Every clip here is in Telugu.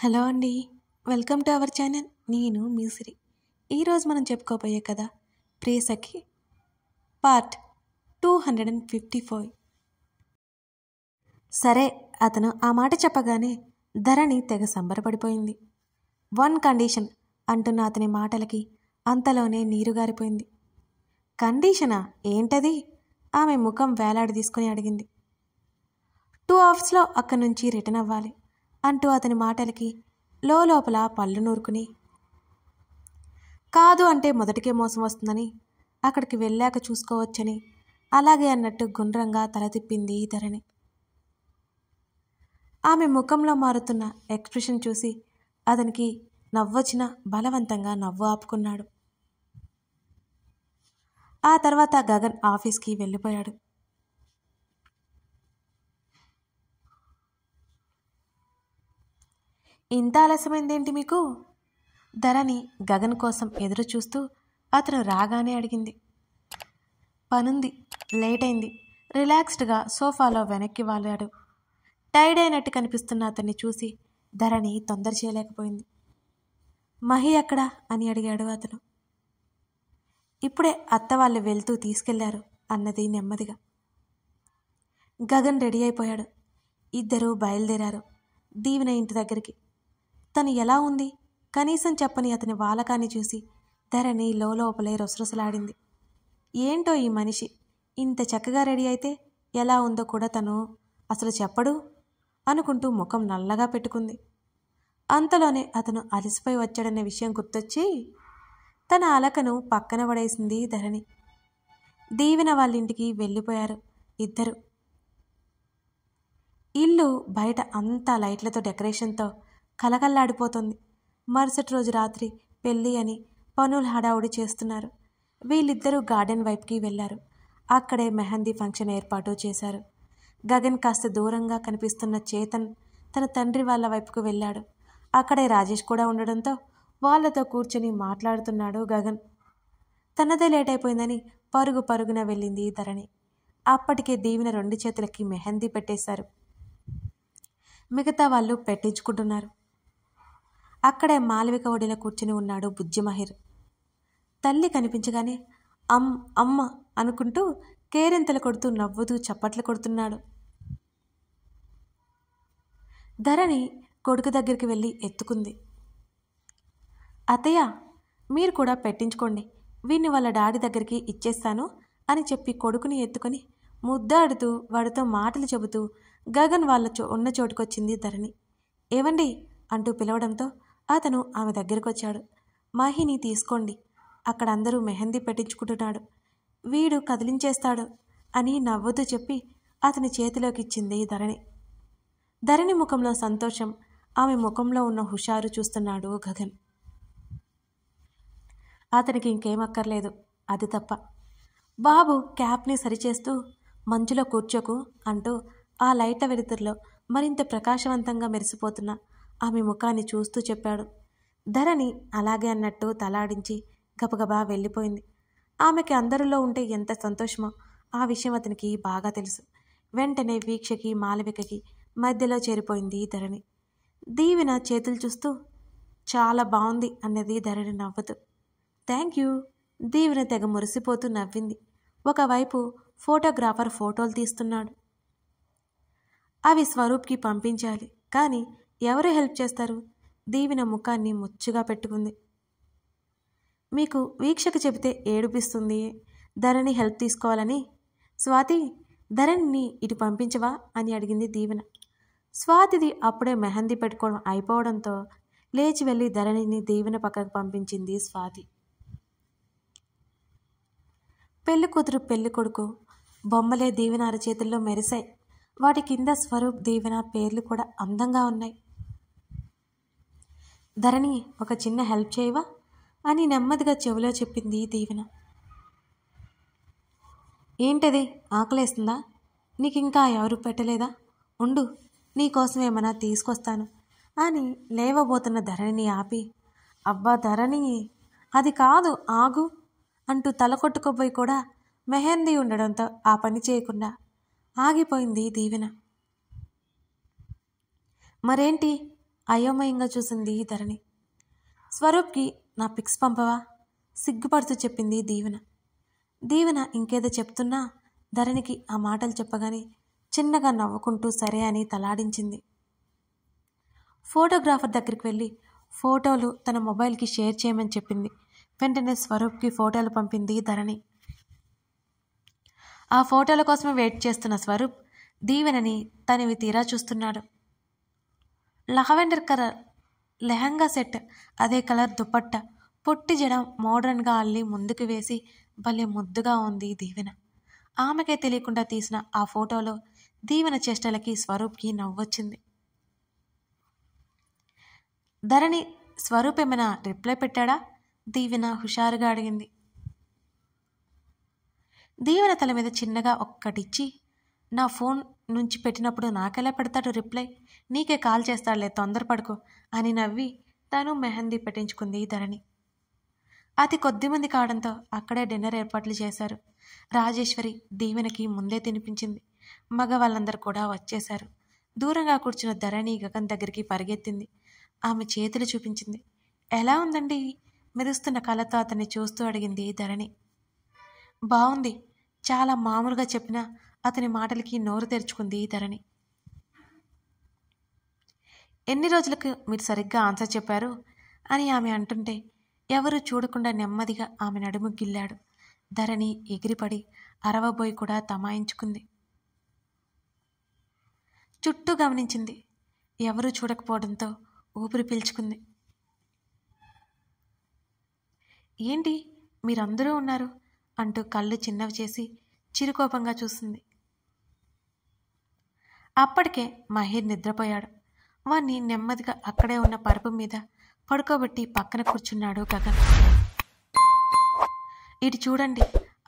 హలో అండి. Welcome to our channel. నేను మీ సిరి. ఈరోజు మనం చెప్పుకోబోయే కథ ప్రియసఖి పార్ట్ 254. సరే, అతను ఆ మాట చెప్పగానే ధరణి తెగ సంబరపడిపోయింది. వన్ కండిషన్ అంటున్న అతని మాటలకి అంతలోనే నీరుగారిపోయింది. కండిషనా? ఏంటది? ఆమె ముఖం వేలాడి తీసుకుని అడిగింది. 2 అవర్స్లో అక్కడి నుంచి రిటర్న్ అవ్వాలి అంటూ అతని మాటలకి లోపల పళ్ళు నూరుకుని, కాదు అంటే మొదటికే మోసం వస్తుందని, అక్కడికి వెళ్ళాక చూసుకోవచ్చని అలాగే అన్నట్టు గుండ్రంగా తల తిప్పింది ధరణి. ఆమె ముఖంలో మారుతున్న ఎక్స్ప్రెషన్ చూసి అతనికి నవ్వొచ్చిన బలవంతంగా నవ్వు ఆపుకున్నాడు. ఆ తర్వాత గగన్ ఆఫీస్కి వెళ్ళిపోయాడు. ఇంత ఆలస్యమైందేంటి మీకు? ధరణి గగన్ కోసం ఎదురు చూస్తూ అతను రాగానే అడిగింది. పనుంది, లేట్ అయింది. రిలాక్స్డ్గా సోఫాలో వెనక్కి వాలాడు. టైర్డ్ అయినట్టు కనిపిస్తున్న అతన్ని చూసి ధరణి తొందర చేయలేకపోయింది. మహి ఎక్కడా అని అడిగాడు అతను. ఇప్పుడే అత్త వాళ్ళు వెళ్తూ తీసుకెళ్లారు అన్నది నెమ్మదిగా. గగన్ రెడీ అయిపోయాడు. ఇద్దరూ బయలుదేరారు దీవెన ఇంటి దగ్గరికి. తను ఎలా ఉంది కనీసం చెప్పని అతని వాలకాన్ని చూసి ధరణి లోపలే రొసరొసలాడింది. ఏంటో ఈ మనిషి, ఇంత చక్కగా రెడీ అయితే ఎలా ఉందో కూడా తను అసలు చెప్పడు అనుకుంటూ ముఖం నల్లగా పెట్టుకుంది. అంతలోనే అతను అలసిపోయి వచ్చాడనే విషయం గుర్తొచ్చి తన అలకను పక్కన పడేసింది ధరణి. దీవెన వాళ్ళింటికి వెళ్ళిపోయారు ఇద్దరు. ఇల్లు బయట అంతా లైట్లతో డెకరేషన్తో కలకల్లాడిపోతుంది. మరుసటి రోజు రాత్రి పెళ్ళి అని పనులు హడావుడి చేస్తున్నారు. వీళ్ళిద్దరూ గార్డెన్ వైపుకి వెళ్ళారు. అక్కడే మెహందీ ఫంక్షన్ ఏర్పాటు చేశారు. గగన్ కాస్త దూరంగా కనిపిస్తున్న చేతన్ తన తండ్రి వాళ్ళ వైపుకు వెళ్ళాడు. అక్కడే రాజేష్ కూడా ఉండడంతో వాళ్ళతో కూర్చొని మాట్లాడుతున్నాడు గగన్. తనదే లేట్ అయిపోయిందని పరుగున వెళ్ళింది ధరణి. అప్పటికే దీవెన 2 చేతులకి మెహందీ పెట్టేశారు. మిగతా వాళ్ళు పెట్టించుకుంటున్నారు. అక్కడే మాలవిక ఒడిలో కూర్చుని ఉన్నాడు బుజ్జిమహిర్. తల్లి కనిపించగానే అమ్మ అనుకుంటూ కేరింతలు కొడుతూ నవ్వుతూ చప్పట్లు కొడుతున్నాడు. ధరణి కొడుకు దగ్గరికి వెళ్ళి ఎత్తుకుంది. అత్తయ్య, మీరు కూడా పెట్టించుకోండి, వీడిని వాళ్ళ డాడీ దగ్గరికి ఇచ్చేస్తాను అని చెప్పి కొడుకుని ఎత్తుకొని ముద్దాడుతూ వాడితో మాటలు చెబుతూ గగన్ వాళ్ళ ఉన్న చోటుకొచ్చింది ధరణి. ఏవండి అంటూ పిలవడంతో అతను ఆమె దగ్గరకు వచ్చాడు. మహిని తీసుకోండి, అక్కడ అందరూ మెహందీ పెట్టించుకుంటున్నాడు, వీడు కదిలించేస్తాడు అని నవ్వుతూ చెప్పి అతని చేతిలోకి ఇచ్చింది ధరణి. ధరణి ముఖంలో సంతోషం, ఆమె ముఖంలో ఉన్న హుషారు చూస్తున్నాడు గగన్. అతనికి ఇంకేమక్కర్లేదు, అది తప్ప. బాబు క్యాప్ని సరిచేస్తూ మంచులో కూర్చోకు అంటూ ఆ లైట్ల వెలుతురులో మరింత ప్రకాశవంతంగా మెరిసిపోతున్న ఆమె ముఖాన్ని చూస్తూ చెప్పాడు. ధరణి అలాగే అన్నట్టు తలాడించి గబగబా వెళ్ళిపోయింది. ఆమెకి అందరిలో ఉంటే ఎంత సంతోషమో ఆ విషయం అతనికి బాగా తెలుసు. వెంటనే వీక్షకి మాలవికకి మధ్యలో చేరిపోయింది ధరణి. దీవెన చేతులు చూస్తూ చాలా బాగుంది అన్నది ధరణి నవ్వుతూ. Thank you. దీవెన తెగ మురిసిపోతూ నవ్వింది. ఒకవైపు ఫోటోగ్రాఫర్ ఫోటోలు తీస్తున్నాడు. అవి స్వరూప్కి పంపించాలి, కానీ ఎవరు హెల్ప్ చేస్తారు? దీవెన ముఖాన్ని ముచ్చుగా పెట్టుకుంది. మీకు వీక్షకు చెబితే ఏడుపిస్తుంది ధరణి హెల్ప్ తీసుకోవాలని. స్వాతి, ధరణిని ఇటు పంపించవా అని అడిగింది దీవెన. స్వాతిది అప్పుడే మెహందీ పెట్టుకోవడం అయిపోవడంతో లేచి వెళ్ళి ధరణిని దీవెన పక్కకు పంపించింది స్వాతి. పెళ్లి కూతురు పెళ్లి కొడుకు బొమ్మలే దీవెన అరచేతుల్లో మెరిశాయి. వాటి కింద స్వరూప్, దీవెన పేర్లు కూడా అందంగా ఉన్నాయి. ధరణి, ఒక చిన్న హెల్ప్ చేయవా అని నెమ్మదిగా చెవిలో చెప్పింది దీవెన. ఏంటది, ఆకలేస్తుందా? నీకింకా ఎవరు పెట్టలేదా? ఉండు, నీకోసం ఏమైనా తీసుకొస్తాను అని లేవబోతున్న ధరణిని ఆపి, అబ్బా ధరణి, అది కాదు, ఆగు అంటూ తల కొట్టుకోపోయి కూడా మెహందీ ఉండడంతో ఆ పని చేయకుండా ఆగిపోయింది దీవెన. మరేంటి అయోమయంగా చూసింది ధరణి. స్వరూప్కి నా పిక్స్ పంపవా? సిగ్గుపడుతూ చెప్పింది దీవెన. దీవెన ఇంకేదో చెప్తున్నా ధరణికి ఆ మాటలు చెప్పగానే చిన్నగా నవ్వుకుంటూ సరే అని తలాడించింది. ఫోటోగ్రాఫర్ దగ్గరికి వెళ్ళి ఫోటోలు తన మొబైల్కి షేర్ చేయమని చెప్పింది. వెంటనే స్వరూప్కి ఫోటోలు పంపింది ధరణి. ఆ ఫోటోల కోసమే వెయిట్ చేస్తున్న స్వరూప్ దీవెనని తనివి తీరా చూస్తున్నాడు. లావెండర్ కలర్ లెహంగా సెట్, అదే కలర్ దుపట్టా, పొట్టి జడ మోడ్రన్గా అల్లి ముందుకు వేసి భలే ముద్దుగా ఉంది దీవెన. ఆమెకే తెలియకుండా తీసిన ఆ ఫోటోలో దీవెన చేష్టలకి స్వరూప్కి నవ్వొచ్చింది. ధరణి స్వరూప్ ఏమైనా రిప్లై పెట్టాడా? దీవెన హుషారుగా అడిగింది. దీవెన తల మీద చిన్నగా ఒక్కటిచ్చి, నా ఫోన్ నుంచి పెట్టినప్పుడు నాకెలా పెడతాడు రిప్లై? నీకే కాల్ చేస్తాడులే, తొందరపడుకో అని నవ్వి తను మెహందీ పెట్టించుకుంది ధరణి. అతి కొద్దిమంది కావడంతో అక్కడే డిన్నర్ ఏర్పాట్లు చేశారు. రాజేశ్వరి దీవెనకి ముందే తినిపించింది. మగవాళ్ళందరూ కూడా వచ్చేశారు. దూరంగా కూర్చున్న ధరణి గగన్ దగ్గరికి పరిగెత్తింది. ఆమె చేతులు చూపించింది. ఎలా ఉందండి? మెరుస్తున్న కళ్ళతో అతన్ని చూస్తూ అడిగింది ధరణి. బాగుంది. చాలా మామూలుగా చెప్పినా అతని మాటలకి నోరు తెరుచుకుంది ధరణి. ఎన్ని రోజులకు మీరు సరిగ్గా ఆన్సర్ చెప్పారు అని ఆమె అంటుంటే ఎవరూ చూడకుండా నెమ్మదిగా ఆమె నడుము గిల్లాడు. ధరణి ఎగిరిపడి అరవబోయి కూడా తమాయించుకుంది. చుట్టూ గమనించింది. ఎవరూ చూడకపోవడంతో ఊపిరి పీల్చుకుంది. ఏంటి మీరందరూ ఉన్నారు అంటూ కళ్ళు చిన్నవి చేసి చిరుకోపంగా చూసింది. అప్పటికే మహేర్ నిద్రపోయాడు. వాణ్ణి నెమ్మదిగా అక్కడే ఉన్న పరుపు మీద పడుకోబెట్టి పక్కన కూర్చున్నాడు గగన్. ఇటు చూడండి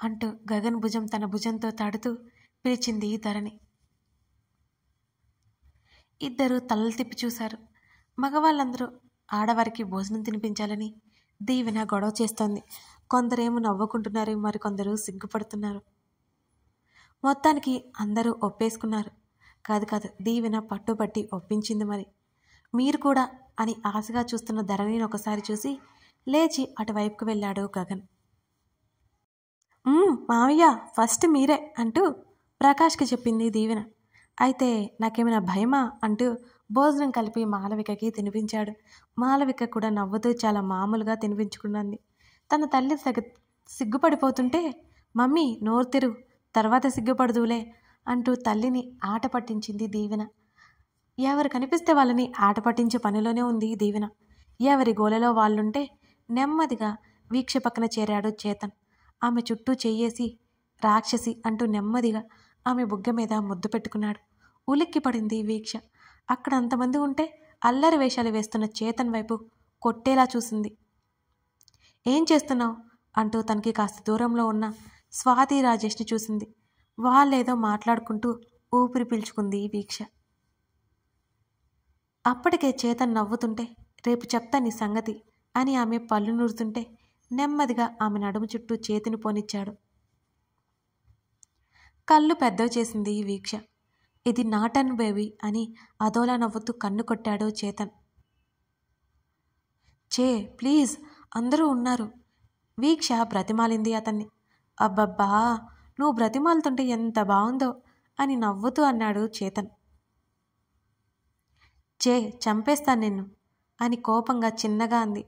అంటూ గగన్ భుజం తన భుజంతో తడుతూ పిలిచింది ధరణి. ఇద్దరు తలలు తిప్పి చూశారు. మగవాళ్ళందరూ ఆడవారికి భోజనం తినిపించాలని దీవెన గొడవ చేస్తోంది. కొందరేమో నవ్వుకుంటున్నారు, మరికొందరు సిగ్గుపడుతున్నారు. మొత్తానికి అందరూ ఒప్పేసుకున్నారు. కాదు దీవెన పట్టుబట్టి ఒప్పించింది. మరి మీరు కూడా అని ఆశగా చూస్తున్న ధరణిని ఒకసారి చూసి లేచి అటువైపుకు వెళ్ళాడు గగన్. మావయ్య ఫస్ట్ మీరే అంటూ ప్రకాష్కి చెప్పింది దీవెన. అయితే నాకేమైనా భయమా అంటూ భోజనం కలిపి మాలవికకి తినిపించాడు. మాలవిక కూడా నవ్వుతూ చాలా మామూలుగా తినిపించుకున్నది. తన తల్లి సిగ్గుపడిపోతుంటే, మమ్మీ నోరు తెరు, తర్వాత సిగ్గుపడదులే అంటూ తల్లిని ఆట పట్టించింది దీవెన. ఎవరు కనిపిస్తే వాళ్ళని ఆట పట్టించే పనిలోనే ఉంది దీవెన. ఎవరి గోలలో వాళ్ళుంటే నెమ్మదిగా వీక్ష పక్కన చేరాడు చేతన్. ఆమె చుట్టూ చెయ్యేసి రాక్షసి అంటూ నెమ్మదిగా ఆమె బుగ్గ మీద ముద్దు పెట్టుకున్నాడు. ఉలిక్కి పడింది వీక్ష. అక్కడ అంతమంది ఉంటే అల్లరి వేషాలు వేస్తున్న చేతన్ వైపు కొట్టేలా చూసింది. ఏం చేస్తున్నావు అంటూ తనకి కాస్త దూరంలో ఉన్న స్వాతి రాజేష్ని చూసింది. వాళ్ళేదో మాట్లాడుకుంటూ ఊపిరి పీల్చుకుంది వీక్ష. అప్పటికే చేతన్ నవ్వుతుంటే, రేపు చెప్తా నీ సంగతి అని ఆమె పళ్ళు నూరుతుంటే నెమ్మదిగా ఆమె నడుము చుట్టూ చేతిని పోనిచ్చాడు. కళ్ళు పెద్దవి చేసింది వీక్ష. ఇది నా టర్న్ బేబీ అని అదోలా నవ్వుతూ కన్ను కొట్టాడు చేతన్. ప్లీజ్, అందరూ ఉన్నారు వీక్ష బ్రతిమాలింది అతన్ని. అబ్బబ్బా, నువ్వు బ్రతిమాలుతుంటే ఎంత బాగుందో అని నవ్వుతూ అన్నాడు చేతన్. చంపేస్తాను నిన్ను అని కోపంగా చిన్నగా అంది.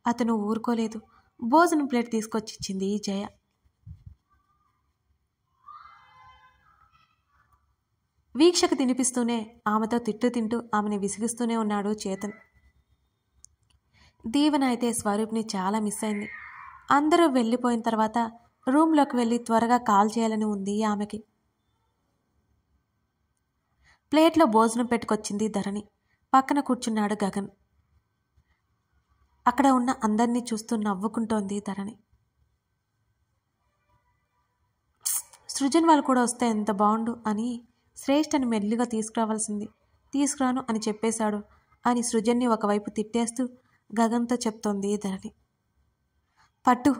అతను ఊరుకోలేదు. భోజనం ప్లేట్ తీసుకొచ్చిచ్చింది జయ. వీక్షకు తినిపిస్తూనే ఆమెతో తింటూ ఆమెను విసిగిస్తూనే ఉన్నాడు చేతన్. దీవెన అయితే స్వరూప్ని చాలా మిస్ అయింది. అందరూ వెళ్ళిపోయిన తర్వాత రూమ్లోకి వెళ్ళి త్వరగా కాల్ చేయాలని ఉంది ఆమెకి. ప్లేట్లో భోజనం పెట్టుకొచ్చింది ధరణి. పక్కన కూర్చున్నాడు గగన్. అక్కడ ఉన్న అందరినీ చూస్తూ నవ్వుకుంటోంది ధరణి. సృజన్ వాళ్ళు కూడా వస్తే ఎంత బాగుండు అని శ్రేష్ఠని మెల్లిగా తీసుకురాను అని చెప్పేశాడు అని సృజన్ని ఒకవైపు తిట్టేస్తూ గగన్తో చెప్తోంది ధరణి. పట్టు.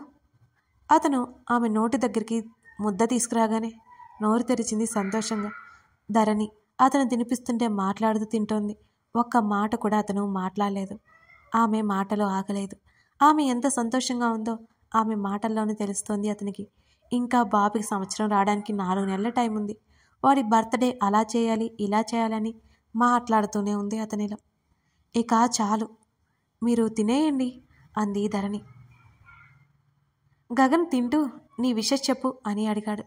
అతను ఆమె నోటి దగ్గరికి ముద్ద తీసుకురాగానే నోరు తెరిచింది సంతోషంగా. ధరణి అతను తినిపిస్తుంటే మాట్లాడుతూ తింటోంది. ఒక్క మాట కూడా అతను మాట్లాడలేదు. ఆమె మాటలు ఆగలేదు. ఆమె ఎంత సంతోషంగా ఉందో ఆమె మాటల్లోనే తెలుస్తోంది అతనికి. ఇంకా బాబుకి సంవత్సరం రావడానికి 4 నెలల టైం ఉంది. వాడి బర్త్డే అలా చేయాలి, ఇలా చేయాలని మాట్లాడుతూనే ఉంది అతనిలో. ఇక చాలు, మీరు తినేయండి అంది ధరణి. గగన్ తింటూ నీ విషయం చెప్పు అని అడిగాడు.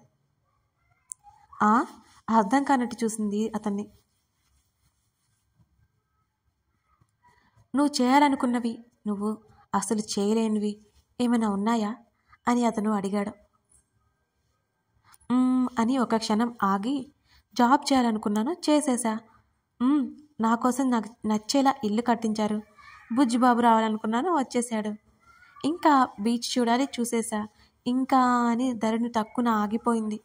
అర్థం కానట్టు చూసింది అతన్ని. నువ్వు చేయాలనుకున్నవి, నువ్వు అసలు చేయలేనివి ఏమైనా ఉన్నాయా అని అతను అడిగాడు. అని ఒక క్షణం ఆగి, జాబ్ చేయాలనుకున్నాను, చేసేసా. నా కోసం నాకు నచ్చేలా ఇల్లు కట్టించారు. బుజ్జిబాబు రావాలనుకున్నాను, వచ్చేసాడు. ఇంకా బీచ్ చూడాలి, చూసేసా. ఇంకా అని ధరణి తక్కువ ఆగిపోయింది.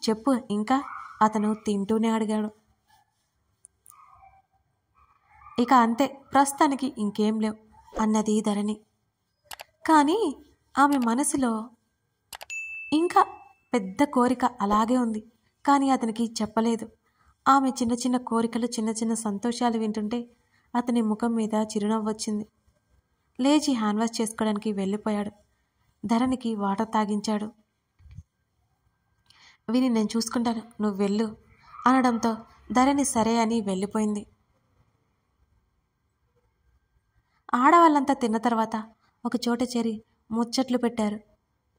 చెప్పు ఇంకా అతను తింటూనే అడిగాడు. ఇక అంతే, ప్రస్తుతానికి ఇంకేం లేవు అన్నది ధరణి. కానీ ఆమె మనసులో ఇంకా పెద్ద కోరిక అలాగే ఉంది. కానీ అతనికి చెప్పలేదు. ఆమె చిన్న చిన్న కోరికలు, చిన్న చిన్న సంతోషాలు వింటుంటే అతని ముఖం మీద చిరునవ్వు వచ్చింది. లేచి హ్యాండ్ వాష్ చేసుకోవడానికి వెళ్ళిపోయాడు. ధరణికి వాటర్ తాగించాడు. విని నేను చూసుకుంటాను, నువ్వు వెళ్ళు అనడంతో ధరణి సరే అని వెళ్ళిపోయింది. ఆడవాళ్ళంతా తిన్న తర్వాత ఒక చోట చేరి ముచ్చట్లు పెట్టారు.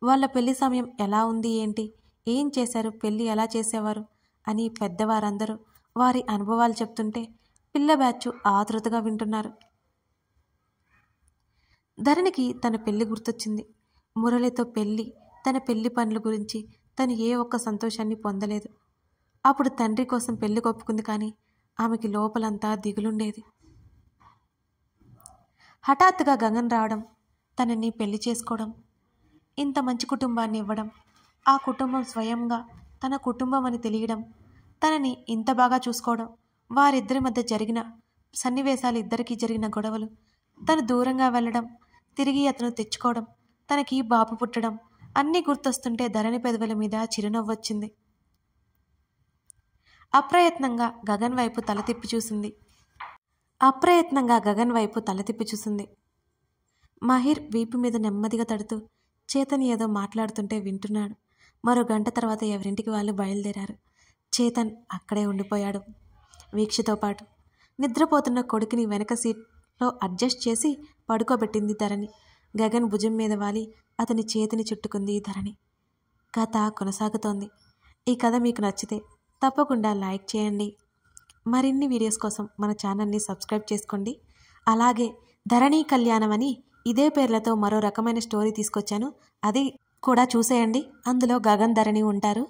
వాళ్ళ పెళ్లి సమయం ఎలా ఉంది, ఏంటి, ఏం చేశారు, పెళ్ళి ఎలా చేసేవారు అని పెద్దవారందరూ వారి అనుభవాలు చెప్తుంటే పిల్ల బ్యాచ్ ఆతృతగా వింటున్నారు. ధరణికి తన పెళ్లి గుర్తొచ్చింది. మురళితో పెళ్లి, తన పెళ్లి పనుల గురించి తను ఏ ఒక్క సంతోషాన్ని పొందలేదు. అప్పుడు తండ్రి కోసం పెళ్లి ఒప్పుకుంది, కానీ ఆమెకి లోపలంతా దిగులుండేది. హఠాత్తుగా గగన్ రావడం, తనని పెళ్లి చేసుకోవడం, ఇంత మంచి కుటుంబాన్ని ఇవ్వడం, ఆ కుటుంబం స్వయంగా తన కుటుంబం అని తెలియడం, తనని ఇంత బాగా చూసుకోవడం, వారిద్దరి మధ్య జరిగిన సన్నివేశాలు, ఇద్దరికీ జరిగిన గొడవలు, తను దూరంగా వెళ్ళడం, తిరిగి అతను తెచ్చుకోవడం, తనకి బాబు పుట్టడం అన్నీ గుర్తొస్తుంటే ధరణి పెదవుల మీద చిరునవ్వొచ్చింది. అప్రయత్నంగా గగన్ వైపు తల తిప్పి చూసింది. మహిర్ వీపు మీద నెమ్మదిగా తడుతూ చేతన్ ఏదో మాట్లాడుతుంటే వింటున్నాడు. మరో గంట తర్వాత ఎవరింటికి వాళ్ళు బయలుదేరారు. చేతన్ అక్కడే ఉండిపోయాడు వీక్షతో పాటు. నిద్రపోతున్న కొడుకుని వెనక సీట్లో అడ్జస్ట్ చేసి పడుకోబెట్టింది ధరణి. గగన్ భుజం మీద వాలి అతని చేతిని చుట్టుకుంది ధరణి. కథ కొనసాగుతోంది. ఈ కథ మీకు నచ్చితే తప్పకుండా లైక్ చేయండి. మరిన్ని వీడియోస్ కోసం మన ఛానల్ని సబ్స్క్రైబ్ చేసుకోండి. అలాగే ధరణి కళ్యాణం అని ఇదే పేర్లతో మరో రకమైన స్టోరీ తీసుకొచ్చాను, అది కూడా చూసేయండి. అందులో గగన్, ధరణి ఉంటారు.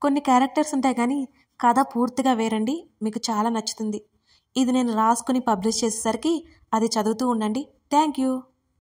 కొన్ని క్యారెక్టర్స్ ఉంటాయి, కానీ కథ పూర్తిగా వేరండి. మీకు చాలా నచ్చుతుంది. ఇది నేను రాసుకుని పబ్లిష్ చేసేసరికి అది చదువుతూ ఉండండి. Thank you.